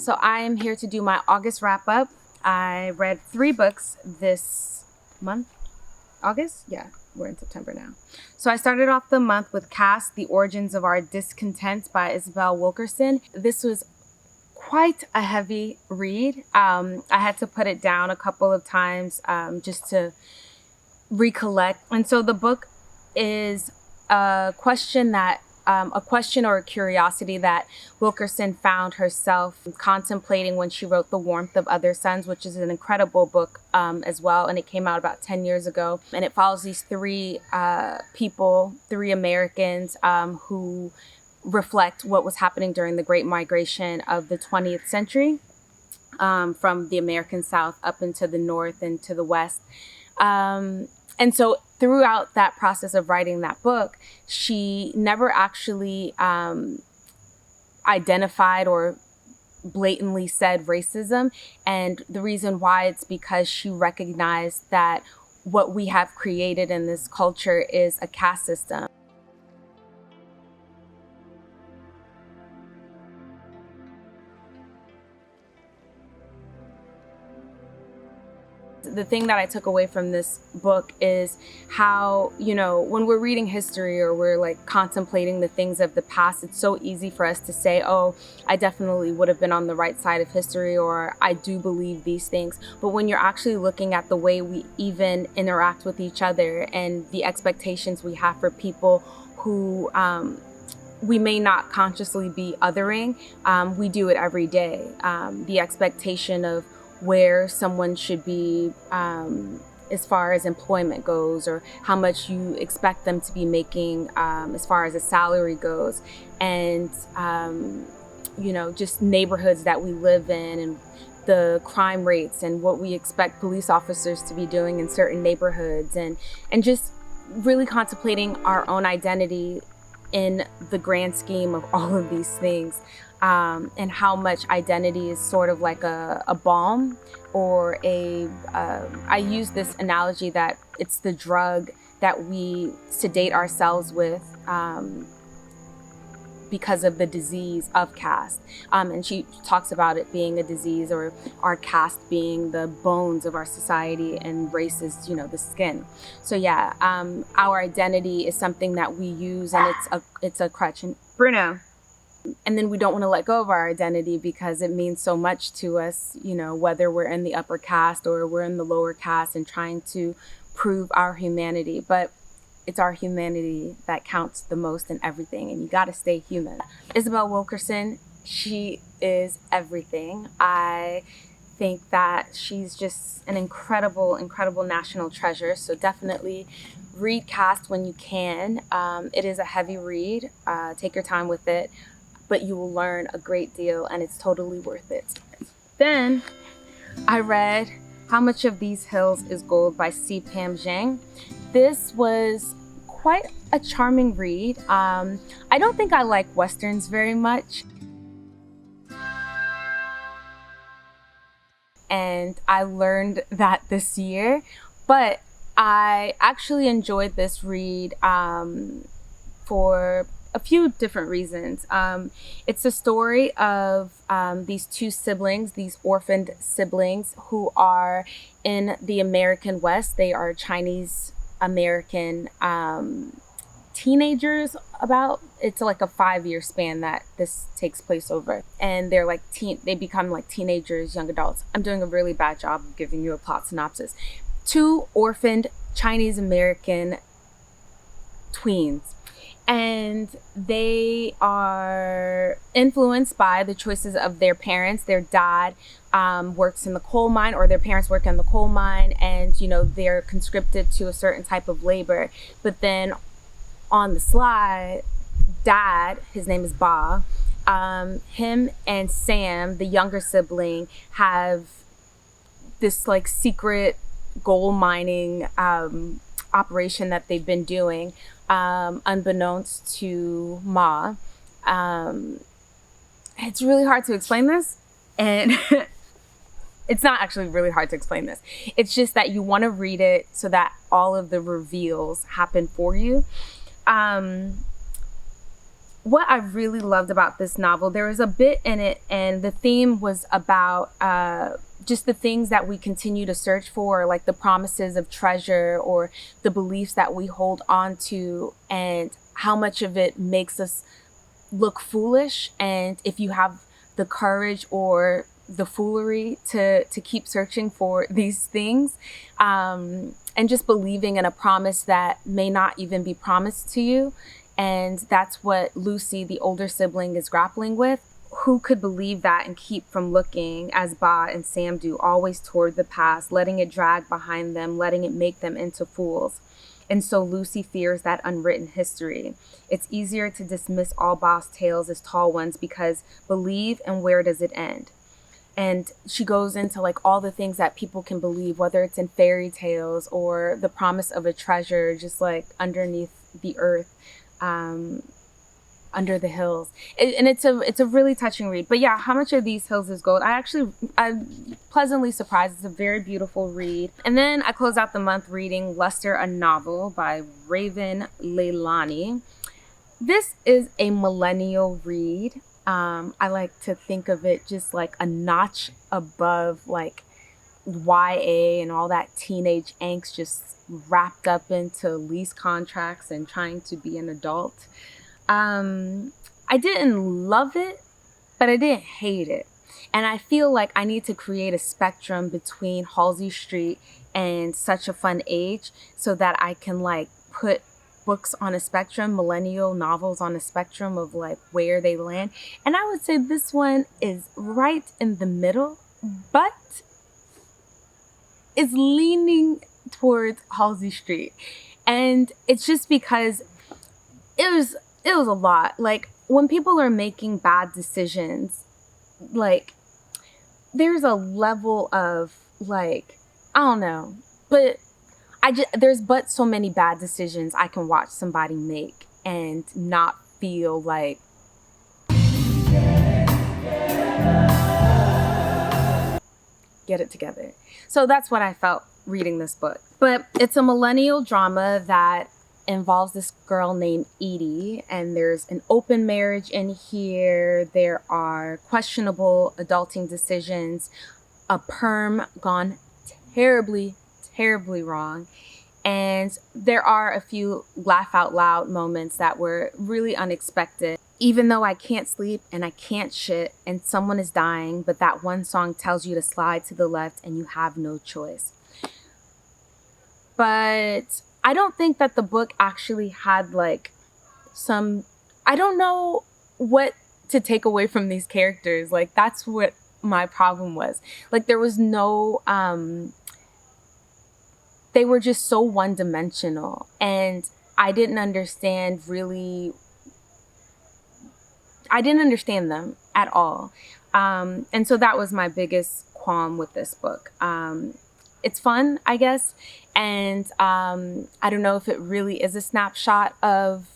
So I am here to do my August wrap up. I read 3 books this month. August? Yeah, we're in September now. So I started off the month with Caste, The Origins of Our Discontent by Isabel Wilkerson. This was quite a heavy read. I had to put it down a couple of times just to recollect. And so the book is a question or a curiosity that Wilkerson found herself contemplating when she wrote The Warmth of Other Suns, which is an incredible book as well. And it came out about 10 years ago. And it follows these 3 people, 3 Americans who reflect what was happening during the Great Migration of the 20th century from the American South up into the North and to the West. And so throughout that process of writing that book, she never actually identified or blatantly said racism. And the reason why, it's because she recognized that what we have created in this culture is a caste system. The thing that I took away from this book is how, when we're reading history or we're like contemplating the things of the past, it's so easy for us to say, oh, I definitely would have been on the right side of history, or I do believe these things. But when you're actually looking at the way we even interact with each other and the expectations we have for people who we may not consciously be othering, we do it every day. The expectation of where someone should be as far as employment goes, or how much you expect them to be making as far as a salary goes, and just neighborhoods that we live in, and the crime rates, and what we expect police officers to be doing in certain neighborhoods, and just really contemplating our own identity in the grand scheme of all of these things. And how much identity is sort of like a balm, or I use this analogy that it's the drug that we sedate ourselves with because of the disease of caste. And she talks about it being a disease, or our caste being the bones of our society, and race is, the skin. So yeah, our identity is something that we use, and it's a crutch. And Bruno. And then we don't want to let go of our identity because it means so much to us, whether we're in the upper caste or we're in the lower caste, and trying to prove our humanity. But it's our humanity that counts the most in everything, and you got to stay human. Isabel Wilkerson, she is everything. I think that she's just an incredible, incredible national treasure. So definitely read Caste when you can. It is a heavy read. Take your time with it, but you will learn a great deal, and it's totally worth it. Then I read How Much of These Hills is Gold by C. Pam Zhang. This was quite a charming read. I don't think I like Westerns very much. And I learned that this year, but I actually enjoyed this read for a few different reasons. It's a story of these 2 siblings, these orphaned siblings, who are in the American West. They are Chinese American teenagers. It's like a 5-year span that this takes place over, and they're like they become like teenagers, young adults. I'm doing a really bad job of giving you a plot synopsis. 2 orphaned Chinese American tweens, and they are influenced by the choices of their parents. Their dad works in the coal mine, or their parents work in the coal mine, and they're conscripted to a certain type of labor. But then on the sly, dad, his name is Ba, him and Sam, the younger sibling, have this like secret gold mining operation that they've been doing, unbeknownst to Ma. It's really hard to explain this, and it's not actually really hard to explain this. It's just that you want to read it so that all of the reveals happen for you. what I really loved about this novel, there was a bit in it, and the theme was about just the things that we continue to search for, like the promises of treasure or the beliefs that we hold on to, and how much of it makes us look foolish. And if you have the courage or the foolery to keep searching for these things, and just believing in a promise that may not even be promised to you. And that's what Lucy, the older sibling, is grappling with. Who could believe that and keep from looking, as Ba and Sam do, always toward the past, letting it drag behind them, letting it make them into fools? And so Lucy fears that unwritten history. It's easier to dismiss all Ba's tales as tall ones because believe, and where does it end? And she goes into like all the things that people can believe, whether it's in fairy tales or the promise of a treasure just like underneath the earth, under the hills. And it's a really touching read. But yeah, How Much Are These Hills Is Gold? I'm pleasantly surprised. It's a very beautiful read. And then I close out the month reading Luster, a Novel by Raven Leilani. This is a millennial read. I like to think of it just like a notch above like YA and all that teenage angst just wrapped up into lease contracts and trying to be an adult. I didn't love it, but I didn't hate it. And I feel like I need to create a spectrum between Halsey Street and Such a Fun Age so that I can like put books on a spectrum, millennial novels on a spectrum of like where they land. And I would say this one is right in the middle, but is leaning towards Halsey Street. And it's just because it was a lot. Like when people are making bad decisions, like there's a level of like, I don't know, but there's so many bad decisions I can watch somebody make and not feel like get it together. So that's what I felt reading this book. But it's a millennial drama that involves this girl named Edie, and there's an open marriage in here. There are questionable adulting decisions, a perm gone terribly wrong, and there are a few laugh out loud moments that were really unexpected. Even though I can't sleep and I can't shit and someone is dying, but that one song tells you to slide to the left and you have no choice. But I don't think that the book actually had like I don't know what to take away from these characters. Like that's what my problem was. Like there was no, they were just so one-dimensional, and I didn't understand them at all. And so that was my biggest qualm with this book. It's fun, I guess. And I don't know if it really is a snapshot of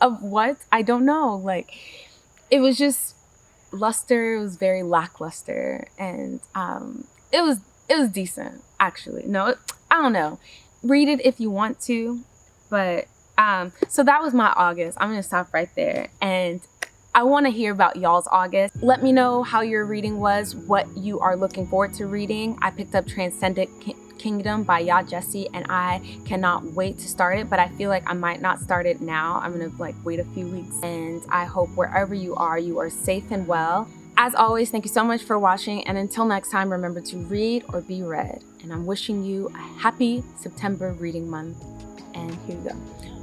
of what, I don't know. Like it was just luster. It was very lackluster, and it was decent, actually. No, I don't know. Read it if you want to, but so that was my August. I'm gonna stop right there, and I want to hear about y'all's August. Let me know how your reading was, what you are looking forward to reading. I picked up Transcendent Kingdom by Ya Jessie, and I cannot wait to start it, but I feel like I might not start it now. I'm gonna like wait a few weeks, and I hope wherever you are safe and well. As always, thank you so much for watching, and until next time, remember to read or be read. And I'm wishing you a happy September reading month. And here we go.